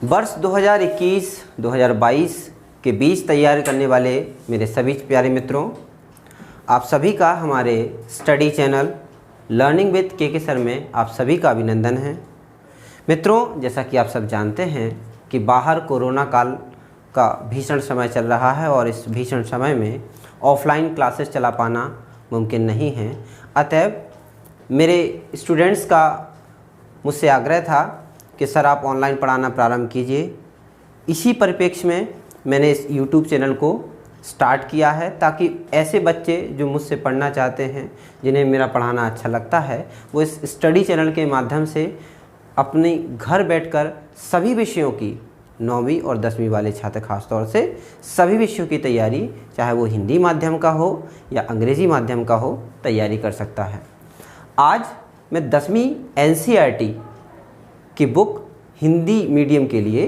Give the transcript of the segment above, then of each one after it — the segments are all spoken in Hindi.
वर्ष 2021-2022 के बीच तैयार करने वाले मेरे सभी प्यारे मित्रों, आप सभी का हमारे स्टडी चैनल लर्निंग विद के सर में आप सभी का अभिनंदन है। मित्रों, जैसा कि आप सब जानते हैं कि बाहर कोरोना काल का भीषण समय चल रहा है और इस भीषण समय में ऑफलाइन क्लासेस चला पाना मुमकिन नहीं है। अतएव मेरे स्टूडेंट्स का मुझसे आग्रह था कि सर आप ऑनलाइन पढ़ाना प्रारंभ कीजिए। इसी परिप्रेक्ष्य में मैंने इस YouTube चैनल को स्टार्ट किया है ताकि ऐसे बच्चे जो मुझसे पढ़ना चाहते हैं, जिन्हें मेरा पढ़ाना अच्छा लगता है, वो इस स्टडी चैनल के माध्यम से अपने घर बैठकर सभी विषयों की 9वीं और 10वीं वाले छात्र खास तौर से सभी विषयों की तैयारी, चाहे वो हिंदी माध्यम का हो या अंग्रेज़ी माध्यम का हो, तैयारी कर सकता है। आज मैं 10वीं NCERT की बुक हिंदी मीडियम के लिए,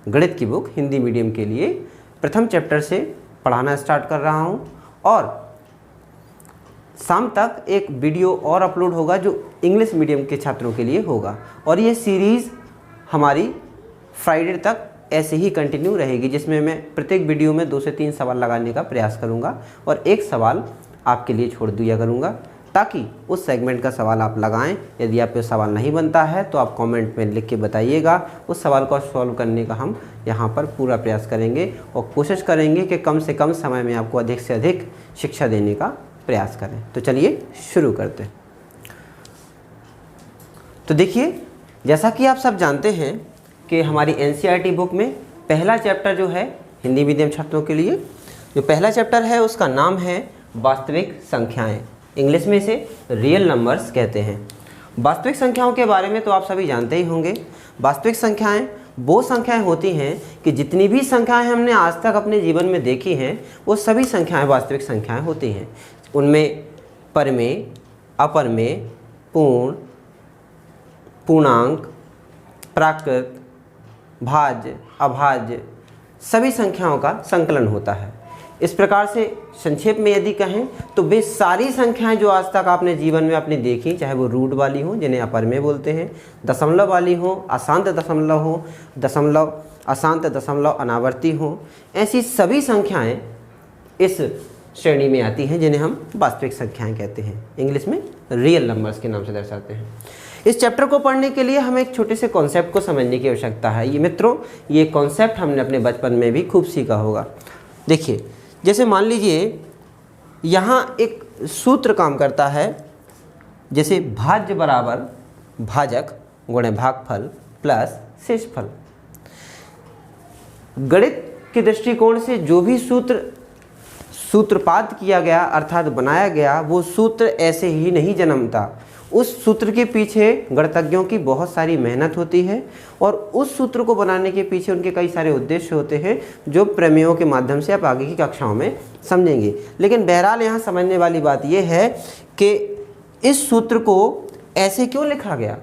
गणित की बुक हिंदी मीडियम के लिए प्रथम चैप्टर से पढ़ाना स्टार्ट कर रहा हूं और शाम तक एक वीडियो और अपलोड होगा जो इंग्लिश मीडियम के छात्रों के लिए होगा और ये सीरीज़ हमारी फ्राइडे तक ऐसे ही कंटिन्यू रहेगी, जिसमें मैं प्रत्येक वीडियो में 2 से 3 सवाल लगाने का प्रयास करूंगा और एक सवाल आपके लिए छोड़ दिया करूंगा ताकि उस सेगमेंट का सवाल आप लगाएं। यदि आप पे सवाल नहीं बनता है तो आप कमेंट में लिख के बताइएगा। उस सवाल को सॉल्व करने का हम यहाँ पर पूरा प्रयास करेंगे और कोशिश करेंगे कि कम से कम समय में आपको अधिक से अधिक शिक्षा देने का प्रयास करें। तो चलिए शुरू करते हैं। तो देखिए, जैसा कि आप सब जानते हैं कि हमारी NCERT बुक में पहला चैप्टर जो है हिंदी मीडियम छात्रों के लिए, जो पहला चैप्टर है उसका नाम है वास्तविक संख्याएं। इंग्लिश में इसे रियल नंबर्स कहते हैं। वास्तविक संख्याओं के बारे में तो आप सभी जानते ही होंगे। वास्तविक संख्याएं वो संख्याएं होती हैं कि जितनी भी संख्याएं हमने आज तक अपने जीवन में देखी हैं, वो सभी संख्याएं वास्तविक संख्याएं होती हैं। उनमें परमेय, अपरमेय, पूर्ण, पूर्णांक, प्राकृत, भाज्य, अभाज्य सभी संख्याओं का संकलन होता है। इस प्रकार से संक्षेप में यदि कहें तो वे सारी संख्याएं जो आज तक आपने जीवन में अपनी देखी, चाहे वो रूट वाली हो जिन्हें अपरमेय बोलते हैं, दशमलव वाली हो, अशांत दशमलव हो, दशमलव अशांत दशमलव अनावर्ती हो, ऐसी सभी संख्याएं इस श्रेणी में आती हैं जिन्हें हम वास्तविक संख्याएं कहते हैं। इंग्लिश में रियल नंबर्स के नाम से दर्शाते हैं। इस चैप्टर को पढ़ने के लिए हमें एक छोटे से कॉन्सेप्ट को समझने की आवश्यकता है। ये मित्रों, ये कॉन्सेप्ट हमने अपने बचपन में भी खूब सीखा होगा। देखिए, जैसे मान लीजिए यहाँ एक सूत्र काम करता है, जैसे भाज्य बराबर भाजक गुणे भागफल प्लस शेषफल। गणित के दृष्टिकोण से जो भी सूत्रपात किया गया अर्थात बनाया गया, वो सूत्र ऐसे ही नहीं जन्मता। उस सूत्र के पीछे गणितज्ञों की बहुत सारी मेहनत होती है और उस सूत्र को बनाने के पीछे उनके कई सारे उद्देश्य होते हैं जो प्रमेयों के माध्यम से आप आगे की कक्षाओं में समझेंगे। लेकिन बहरहाल यहाँ समझने वाली बात यह है कि इस सूत्र को ऐसे क्यों लिखा गया।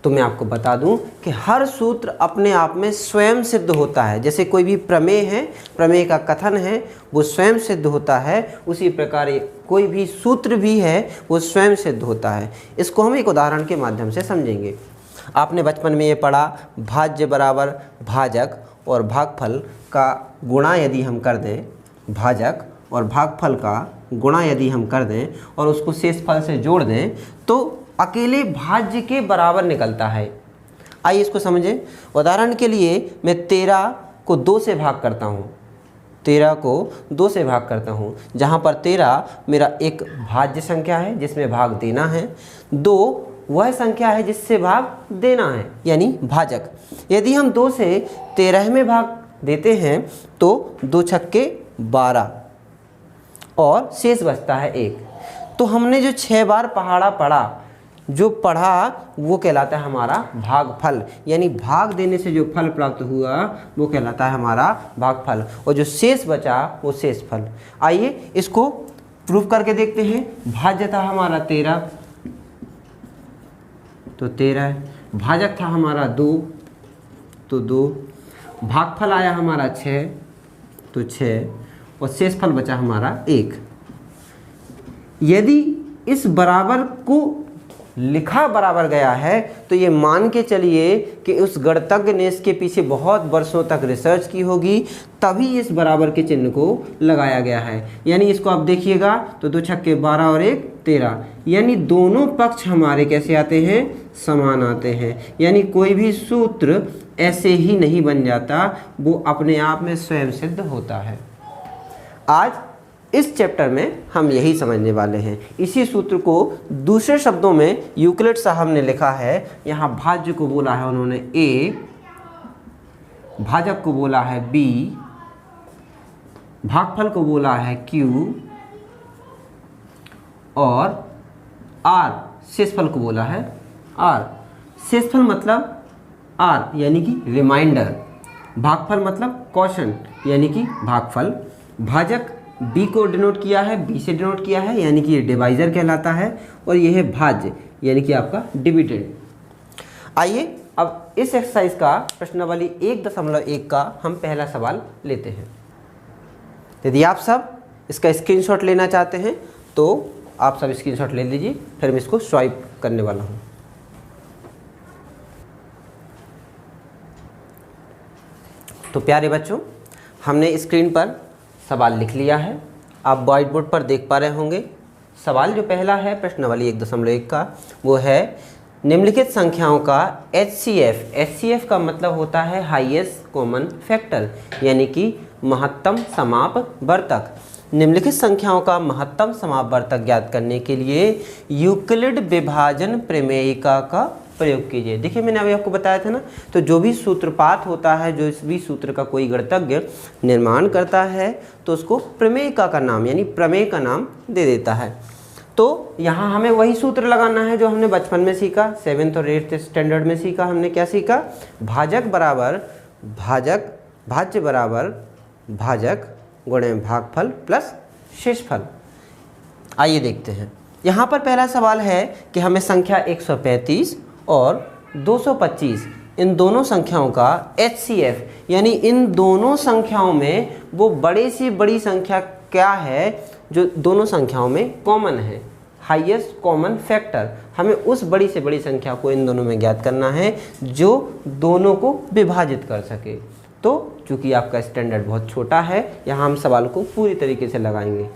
तो मैं आपको बता दूं कि हर सूत्र अपने आप में स्वयं सिद्ध होता है। जैसे कोई भी प्रमेय है, प्रमेय का कथन है, वो स्वयं सिद्ध होता है, उसी प्रकार कोई भी सूत्र भी है वो स्वयं सिद्ध होता है। इसको हम एक उदाहरण के माध्यम से समझेंगे। आपने बचपन में ये पढ़ा, भाज्य बराबर भाजक और भागफल का गुणा यदि हम कर दें, भाजक और भागफल का गुणा यदि हम कर दें और उसको शेषफल से जोड़ दें तो अकेले भाज्य के बराबर निकलता है। आइए इसको समझें। उदाहरण के लिए मैं 13 को 2 से भाग करता हूँ, 13 को 2 से भाग करता हूँ, जहाँ पर 13 मेरा एक भाज्य संख्या है जिसमें भाग देना है, 2 वह संख्या है जिससे भाग देना है, यानी भाजक। यदि हम 2 से 13 में भाग देते हैं तो 2 छक्के 12 और शेष बचता है 1। तो हमने जो 6 बार पहाड़ा पढ़ा, जो पढ़ा वो कहलाता है हमारा भागफल, यानी भाग देने से जो फल प्राप्त हुआ वो कहलाता है हमारा भागफल और जो शेष बचा वो शेषफल। आइए इसको प्रूफ करके देखते हैं। भाज्य था हमारा 13 तो 13, भाजक था हमारा 2 तो 2, भागफल आया हमारा 6 तो 6 और शेषफल बचा हमारा 1। यदि इस बराबर को लिखा बराबर गया है तो ये मान के चलिए कि उस गणतज्ञ ने इसके पीछे बहुत वर्षों तक रिसर्च की होगी, तभी इस बराबर के चिन्ह को लगाया गया है। यानी इसको आप देखिएगा तो 2 छक्के 12 और 1 13, यानी दोनों पक्ष हमारे कैसे आते हैं, समान आते हैं। यानी कोई भी सूत्र ऐसे ही नहीं बन जाता, वो अपने आप में स्वयं सिद्ध होता है। आज इस चैप्टर में हम यही समझने वाले हैं। इसी सूत्र को दूसरे शब्दों में यूक्लिड साहब ने लिखा है। यहाँ भाज्य को बोला है उन्होंने A, भाजक को बोला है B, भागफल को बोला है Q और R, शेषफल को बोला है R। शेषफल मतलब R यानी कि रिमाइंडर, भागफल मतलब क्वोशंट यानी कि भागफल, भाजक B को डिनोट किया है, B से डिनोट किया है यानी कि ये डिवाइजर कहलाता है, और ये है भाज्य यानी कि आपका डिविडेंड। आइए अब इस एक्सरसाइज का प्रश्नावली 1.1 का हम पहला सवाल लेते हैं। यदि आप सब इसका स्क्रीनशॉट लेना चाहते हैं तो आप सब स्क्रीनशॉट ले लीजिए, फिर मैं इसको स्वाइप करने वाला हूँ। तो प्यारे बच्चों, हमने स्क्रीन पर सवाल लिख लिया है, आप व्हाइट बोर्ड पर देख पा रहे होंगे। सवाल जो पहला है प्रश्नावली 1.1 का, वो है निम्नलिखित संख्याओं का HCF। HCF का मतलब होता है हाईएस्ट कॉमन फैक्टर यानी कि महत्तम समापवर्तक। निम्नलिखित संख्याओं का महत्तम समापवर्तक ज्ञात करने के लिए यूक्लिड विभाजन प्रमेयिका का प्रयोग कीजिए। देखिए मैंने अभी आपको बताया था ना, तो जो भी सूत्रपात होता है, जो भी सूत्र का कोई गणतज्ञ निर्माण करता है तो उसको प्रमेयिका का नाम यानी प्रमेय का नाम दे देता है। तो यहाँ हमें वही सूत्र लगाना है जो हमने बचपन में सीखा, 7th और 8th स्टैंडर्ड में सीखा। हमने क्या सीखा, भाजक बराबर भाजक, भाज्य बराबर भाजक गुणे भागफल प्लस शेषफल। आइए देखते हैं। यहाँ पर पहला सवाल है कि हमें संख्या 135 और 225 इन दोनों संख्याओं का HCF यानी इन दोनों संख्याओं में वो बड़े से बड़ी संख्या क्या है जो दोनों संख्याओं में कॉमन है, हाईएस्ट कॉमन फैक्टर। हमें उस बड़ी से बड़ी संख्या को इन दोनों में ज्ञात करना है जो दोनों को विभाजित कर सके। तो चूंकि आपका स्टैंडर्ड बहुत छोटा है, यहाँ हम सवाल को पूरी तरीके से लगाएंगे।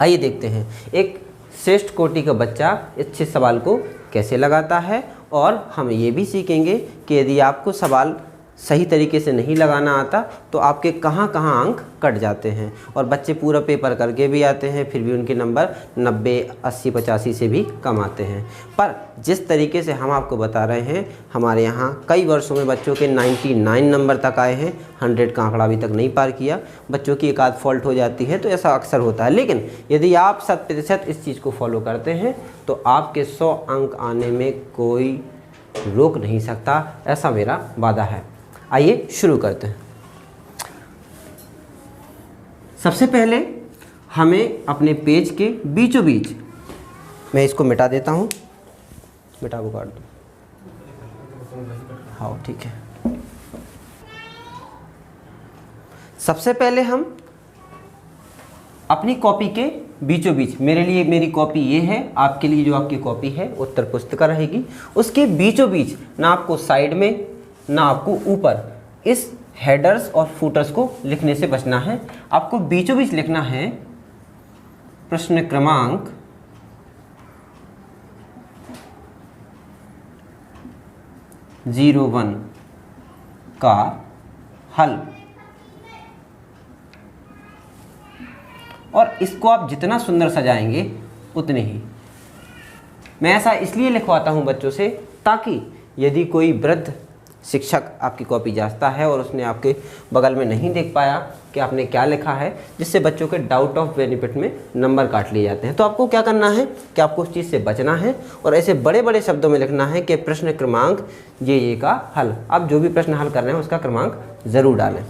आइए देखते हैं एक श्रेष्ठ कोटि का बच्चा इस सवाल को कैसे लगाता है, और हम ये भी सीखेंगे कि यदि आपको सवाल सही तरीके से नहीं लगाना आता तो आपके कहाँ कहाँ अंक कट जाते हैं। और बच्चे पूरा पेपर करके भी आते हैं, फिर भी उनके नंबर 90, 80, 85 से भी कम आते हैं। पर जिस तरीके से हम आपको बता रहे हैं, हमारे यहाँ कई वर्षों में बच्चों के 99 नंबर तक आए हैं, 100 का आंकड़ा अभी तक नहीं पार किया। बच्चों की एक आध फॉल्ट हो जाती है तो ऐसा अक्सर होता है, लेकिन यदि आप 100% इस चीज़ को फॉलो करते हैं तो आपके 100 अंक आने में कोई रोक नहीं सकता, ऐसा मेरा वादा है। आइए शुरू करते हैं। सबसे पहले हमें अपने पेज के बीचों बीच, मैं इसको मिटा देता हूँ, मिटा वो काट दो, हाँ ठीक है। सबसे पहले हम अपनी कॉपी के बीचों बीच, मेरे लिए मेरी कॉपी ये है, आपके लिए जो आपकी कॉपी है उत्तर पुस्तिका रहेगी, उसके बीचों बीच, ना आपको साइड में ना आपको ऊपर, इस हेडर्स और फुटर्स को लिखने से बचना है। आपको बीचों बीच लिखना है प्रश्न क्रमांक 01 का हल, और इसको आप जितना सुंदर सजाएंगे उतने ही। मैं ऐसा इसलिए लिखवाता हूं बच्चों से ताकि यदि कोई वृद्ध शिक्षक आपकी कॉपी जांचता है और उसने आपके बगल में नहीं देख पाया कि आपने क्या लिखा है, जिससे बच्चों के डाउट ऑफ बेनिफिट में नंबर काट लिए जाते हैं। तो आपको क्या करना है कि आपको उस चीज़ से बचना है और ऐसे बड़े बड़े शब्दों में लिखना है कि प्रश्न क्रमांक ये का हल। आप जो भी प्रश्न हल कर रहे हैं उसका क्रमांक ज़रूर डालें।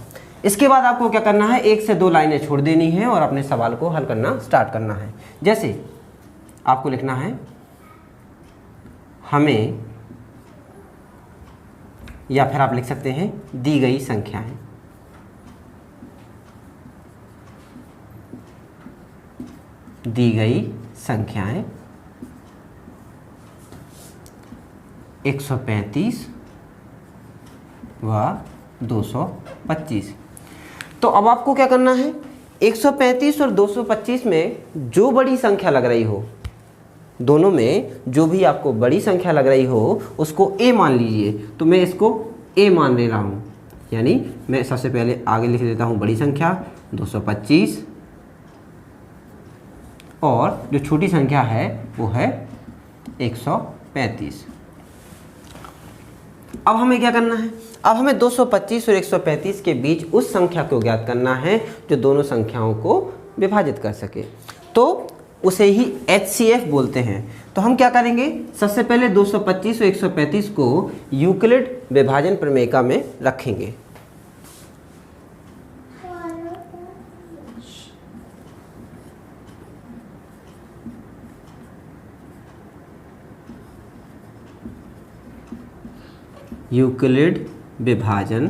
इसके बाद आपको क्या करना है, 1 से 2 लाइनें छोड़ देनी है और अपने सवाल को हल करना स्टार्ट करना है। जैसे आपको लिखना है, हमें, या फिर आप लिख सकते हैं दी गई संख्याएं, दी गई संख्याएं 135 व 225। तो अब आपको क्या करना है, 135 और 225 में जो बड़ी संख्या लग रही हो, दोनों में जो भी आपको बड़ी संख्या लग रही हो उसको a मान लीजिए। तो मैं इसको a मान ले रहा हूँ, यानी मैं सबसे पहले आगे लिख देता हूँ बड़ी संख्या 225 और जो छोटी संख्या है वो है 135। अब हमें क्या करना है, अब हमें 225 और 135 के बीच उस संख्या को ज्ञात करना है जो दोनों संख्याओं को विभाजित कर सके, तो उसे ही HCF बोलते हैं। तो हम क्या करेंगे, सबसे पहले 225 और 135 को यूक्लिड विभाजन प्रमेयिका में रखेंगे। यूक्लिड विभाजन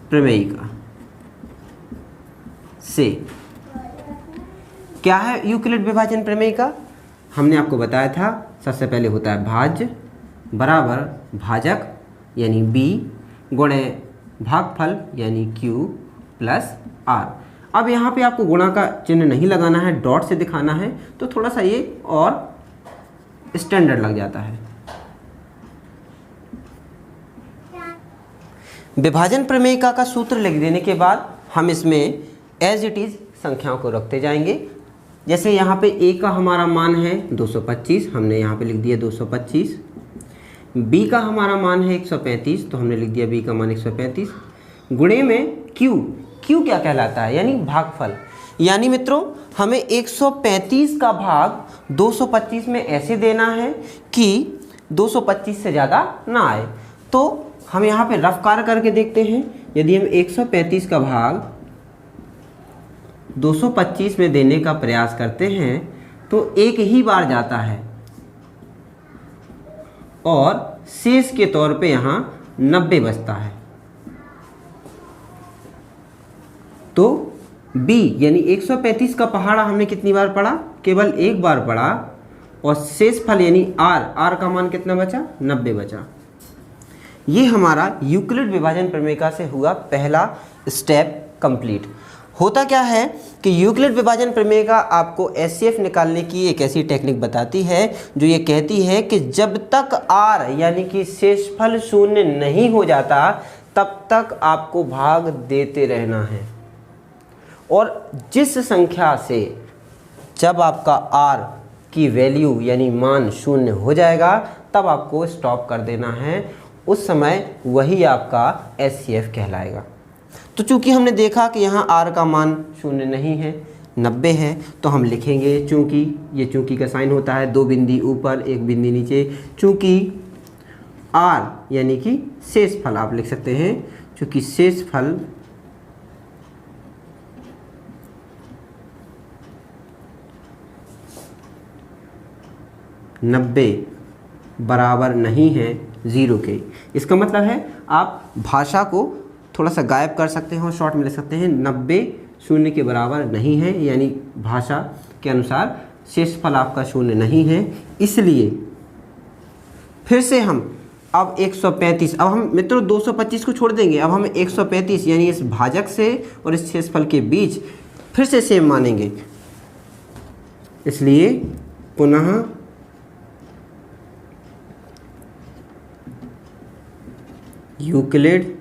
प्रमेयिका से क्या है यूक्लिड विभाजन प्रमेयिका, हमने आपको बताया था सबसे पहले होता है भाज्य बराबर भाजक यानी b गुणे भागफल यानी q प्लस r। अब यहाँ पे आपको गुणा का चिन्ह नहीं लगाना है, डॉट से दिखाना है, तो थोड़ा सा ये और स्टैंडर्ड लग जाता है। विभाजन प्रमेयिका का सूत्र लिख देने के बाद हम इसमें एज इट इज़ संख्याओं को रखते जाएंगे। जैसे यहाँ पे a का हमारा मान है 225, हमने यहाँ पे लिख दिया 225। b का हमारा मान है 135, तो हमने लिख दिया b का मान 135। गुणे में q क्या कहलाता है, यानी भागफल। यानी मित्रों हमें 135 का भाग 225 में ऐसे देना है कि 225 से ज़्यादा ना आए। तो हम यहाँ पे रफ कार्य करके देखते हैं। यदि हम 135 का भाग 225 में देने का प्रयास करते हैं तो एक ही बार जाता है और शेष के तौर पे यहाँ 90 बचता है। तो b यानी 135 का पहाड़ा हमने कितनी बार पढ़ा, केवल एक बार पढ़ा, और शेष फल यानी r का मान कितना बचा, 90 बचा। ये हमारा यूक्लिड विभाजन प्रमेयिका से हुआ पहला स्टेप कंप्लीट। होता क्या है कि यूक्लिड विभाजन प्रमेयिका आपको HCF निकालने की एक ऐसी टेक्निक बताती है जो ये कहती है कि जब तक r यानी कि शेषफल शून्य नहीं हो जाता तब तक आपको भाग देते रहना है, और जिस संख्या से जब आपका r की वैल्यू यानी मान शून्य हो जाएगा तब आपको स्टॉप कर देना है, उस समय वही आपका HCF कहलाएगा। तो चूंकि हमने देखा कि यहाँ r का मान शून्य नहीं है, 90 है, तो हम लिखेंगे चूंकि, ये चूंकि का साइन होता है, 2 बिंदी ऊपर 1 बिंदी नीचे, चूंकि r यानी कि शेषफल आप लिख सकते हैं, चूंकि शेषफल नब्बे बराबर नहीं है 0 के। इसका मतलब है आप भाषा को थोड़ा सा गायब कर सकते हैं और शॉर्ट में लिख सकते हैं 90 शून्य के बराबर नहीं है, यानी भाषा के अनुसार शेषफल आपका शून्य नहीं है। इसलिए फिर से हम अब 135, अब हम मित्रों 225 को छोड़ देंगे, अब हम 135 यानी इस भाजक से और इस शेषफल के बीच फिर से सेम मानेंगे। इसलिए पुनः यूक्लिड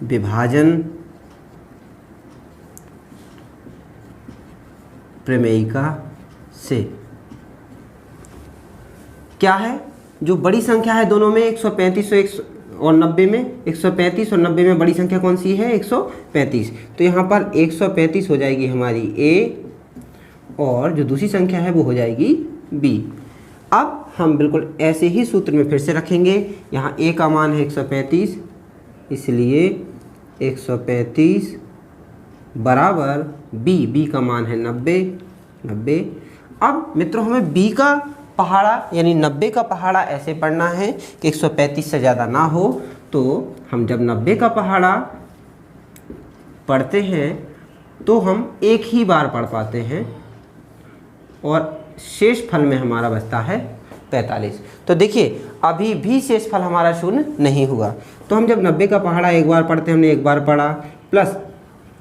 विभाजन प्रमेयिका से क्या है, जो बड़ी संख्या है दोनों में 135 और 90 में, 135 और 90 में बड़ी संख्या कौन सी है, 135। तो यहाँ पर 135 हो जाएगी हमारी a और जो दूसरी संख्या है वो हो जाएगी b। अब हम बिल्कुल ऐसे ही सूत्र में फिर से रखेंगे। यहाँ a का मान है 135, इसलिए 135 बराबर b का मान है 90। अब मित्रों हमें b का पहाड़ा यानी 90 का पहाड़ा ऐसे पढ़ना है कि 135 से ज़्यादा ना हो। तो हम जब 90 का पहाड़ा पढ़ते हैं तो हम एक ही बार पढ़ पाते हैं, और शेषफल में हमारा बचता है 45। तो देखिए अभी भी शेषफल हमारा शून्य नहीं हुआ। तो हम जब 90 का पहाड़ा एक बार पढ़ते हैं, हमने एक बार पढ़ा, प्लस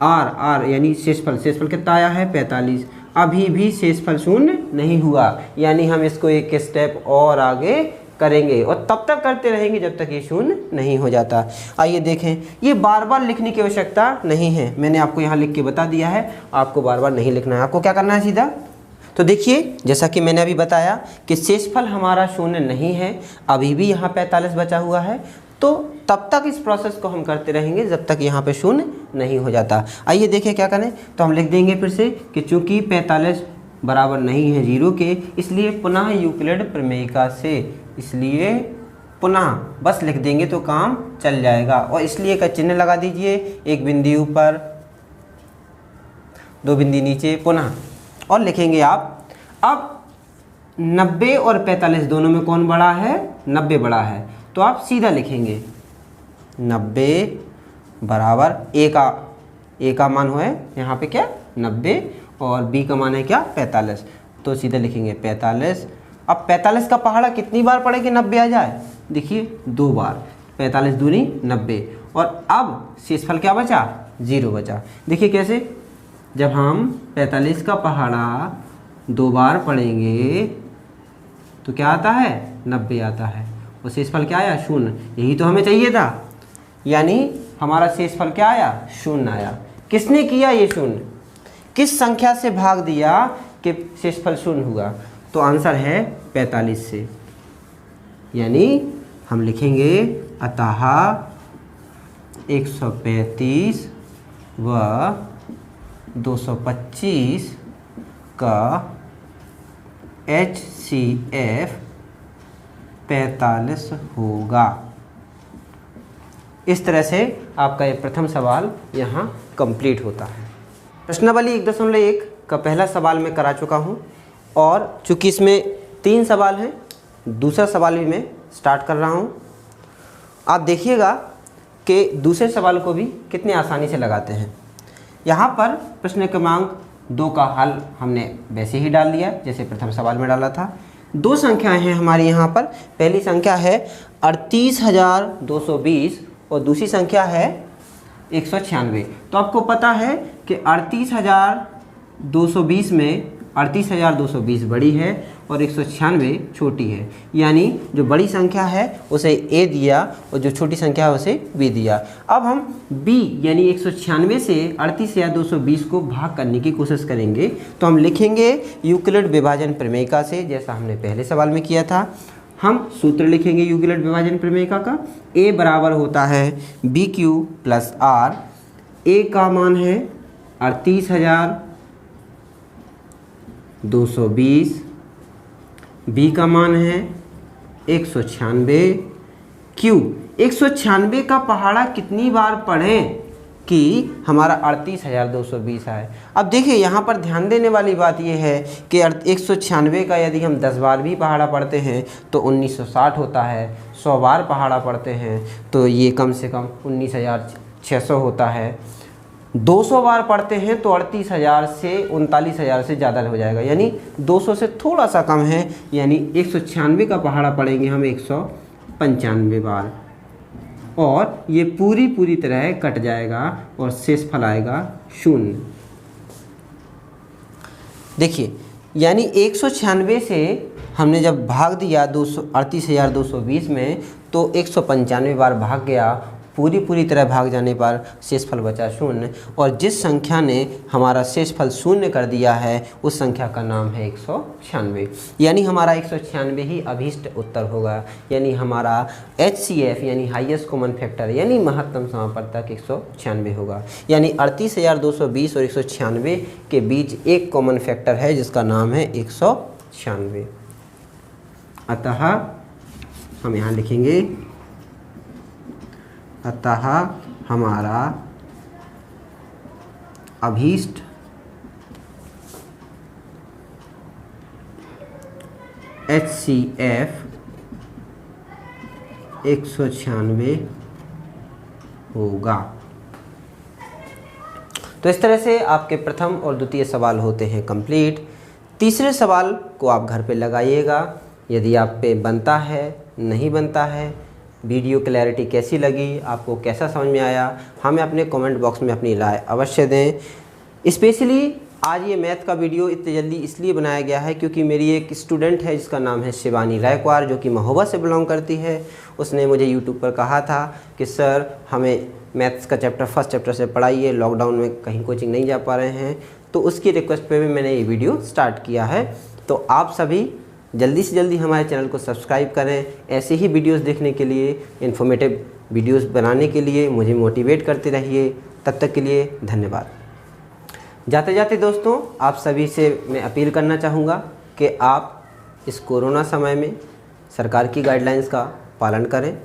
आर यानी शेषफल कितना आया है 45। अभी भी शेषफल शून्य नहीं हुआ, यानी हम इसको एक स्टेप और आगे करेंगे और तब तक करते रहेंगे जब तक ये शून्य नहीं हो जाता। आइए देखें, ये बार बार लिखने की आवश्यकता नहीं है, मैंने आपको यहाँ लिख के बता दिया है, आपको बार बार नहीं लिखना है। आपको क्या करना है सीधा, तो देखिए जैसा कि मैंने अभी बताया कि शेषफल हमारा शून्य नहीं है, अभी भी यहाँ 45 बचा हुआ है, तो तब तक इस प्रोसेस को हम करते रहेंगे जब तक यहाँ पे शून्य नहीं हो जाता। आइए देखें क्या करें, तो हम लिख देंगे फिर से कि चूंकि 45 बराबर नहीं है 0 के, इसलिए पुनः यूक्लिड प्रमेयिका से, इसलिए पुनः बस लिख देंगे तो काम चल जाएगा। और इसलिए का चिन्ह लगा दीजिए, एक बिंदु ऊपर 2 बिंदु नीचे, पुनः, और लिखेंगे आप। अब 90 और 45 दोनों में कौन बड़ा है, 90 बड़ा है, तो आप सीधा लिखेंगे 90 बराबर ए का मान हो है यहाँ पे क्या 90 और बी का मान है क्या 45, तो सीधा लिखेंगे 45। अब 45 का पहाड़ा कितनी बार पढ़े कि 90 आ जाए, देखिए 2 बार, 45 दूनी 90, और अब शेषफल क्या बचा 0 बचा। देखिए कैसे, जब हम 45 का पहाड़ा 2 बार पढ़ेंगे तो क्या आता है 90 आता है, और शेषफल क्या आया 0, यही तो हमें चाहिए था, यानी हमारा शेषफल क्या आया 0 आया। किसने किया ये 0, किस संख्या से भाग दिया कि शेषफल 0 हुआ, तो आंसर है 45 से, यानी हम लिखेंगे अतः 135 व 225 का HCF 45 होगा। इस तरह से आपका ये प्रथम सवाल यहाँ कंप्लीट होता है। प्रश्नावली 1.1 का पहला सवाल मैं करा चुका हूँ, और चूँकि इसमें 3 सवाल हैं, दूसरा सवाल भी मैं स्टार्ट कर रहा हूँ। आप देखिएगा कि दूसरे सवाल को भी कितने आसानी से लगाते हैं। यहाँ पर प्रश्न क्रमांक 2 का हल हमने वैसे ही डाल दिया जैसे प्रथम सवाल में डाला था। 2 संख्याएं हैं हमारी यहाँ पर, पहली संख्या है 38,220 और दूसरी संख्या है 196। तो आपको पता है कि 38,220 में 38,220 बड़ी है और 196 छोटी है, यानी जो बड़ी संख्या है उसे A दिया और जो छोटी संख्या है उसे B दिया। अब हम B यानी 196 से 38,220 को भाग करने की कोशिश करेंगे, तो हम लिखेंगे यूक्लिड विभाजन प्रमेयिका से, जैसा हमने पहले सवाल में किया था। हम सूत्र लिखेंगे यूक्लिड विभाजन प्रमेयिका का, A बराबर होता है BQ प्लस R। A का मान है 38,220, B का मान है 196। Q 196 का पहाड़ा कितनी बार पढ़ें कि हमारा 38,220 आए। अब देखिए यहाँ पर ध्यान देने वाली बात यह है कि 196 का यदि हम 10 बार भी पहाड़ा पढ़ते हैं तो 1960 होता है, 100 बार पहाड़ा पढ़ते हैं तो ये कम से कम 19,600 होता है, 200 बार पढ़ते हैं तो 38,000 से 39,000 से ज़्यादा हो जाएगा, यानी 200 से थोड़ा सा कम है, यानी 196 का पहाड़ा पढ़ेंगे हम 195 बार, और ये पूरी तरह कट जाएगा और शेषफल आएगा 0। देखिए यानी 196 से हमने जब भाग दिया 38,220 में तो 195 बार भाग गया, पूरी तरह भाग जाने पर शेषफल बचा 0, और जिस संख्या ने हमारा शेषफल 0 कर दिया है उस संख्या का नाम है 196, यानी हमारा 196 ही अभीष्ट उत्तर होगा, यानी हमारा HCF यानी हाईएस्ट कॉमन फैक्टर यानी महत्तम समापवर्तक 196 होगा। यानी 38,220 और 196 के बीच एक कॉमन फैक्टर है जिसका नाम है 196। अतः हम यहाँ लिखेंगे अतः हमारा अभीष्ट HCF 196 होगा। तो इस तरह से आपके प्रथम और द्वितीय सवाल होते हैं कंप्लीट। तीसरे सवाल को आप घर पे लगाइएगा। यदि आप पे बनता है, नहीं बनता है, वीडियो क्लैरिटी कैसी लगी, आपको कैसा समझ में आया, हमें अपने कमेंट बॉक्स में अपनी राय अवश्य दें। स्पेशली आज ये मैथ का वीडियो इतनी जल्दी इसलिए बनाया गया है क्योंकि मेरी एक स्टूडेंट है जिसका नाम है शिवानी रायकवार, जो कि महोबा से बिलोंग करती है। उसने मुझे यूट्यूब पर कहा था कि सर हमें मैथ्स का फर्स्ट चैप्टर से पढ़ाइए, लॉकडाउन में कहीं कोचिंग नहीं जा पा रहे हैं। तो उसकी रिक्वेस्ट पे भी मैंने ये वीडियो स्टार्ट किया है। तो आप सभी जल्दी से जल्दी हमारे चैनल को सब्सक्राइब करें। ऐसे ही वीडियोस देखने के लिए, इन्फॉर्मेटिव वीडियोस बनाने के लिए मुझे मोटिवेट करते रहिए। तब तक के लिए धन्यवाद। जाते जाते दोस्तों, आप सभी से मैं अपील करना चाहूँगा कि आप इस कोरोना समय में सरकार की गाइडलाइंस का पालन करें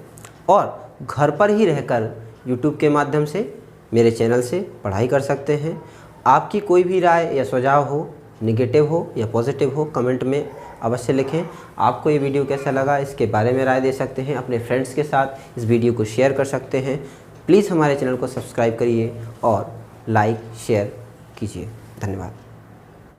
और घर पर ही रहकर यूट्यूब के माध्यम से मेरे चैनल से पढ़ाई कर सकते हैं। आपकी कोई भी राय या सुझाव हो, निगेटिव हो या पॉजिटिव हो, कमेंट में अवश्य लिखें। आपको ये वीडियो कैसा लगा इसके बारे में राय दे सकते हैं। अपने फ्रेंड्स के साथ इस वीडियो को शेयर कर सकते हैं। प्लीज़ हमारे चैनल को सब्सक्राइब करिए और लाइक शेयर कीजिए। धन्यवाद।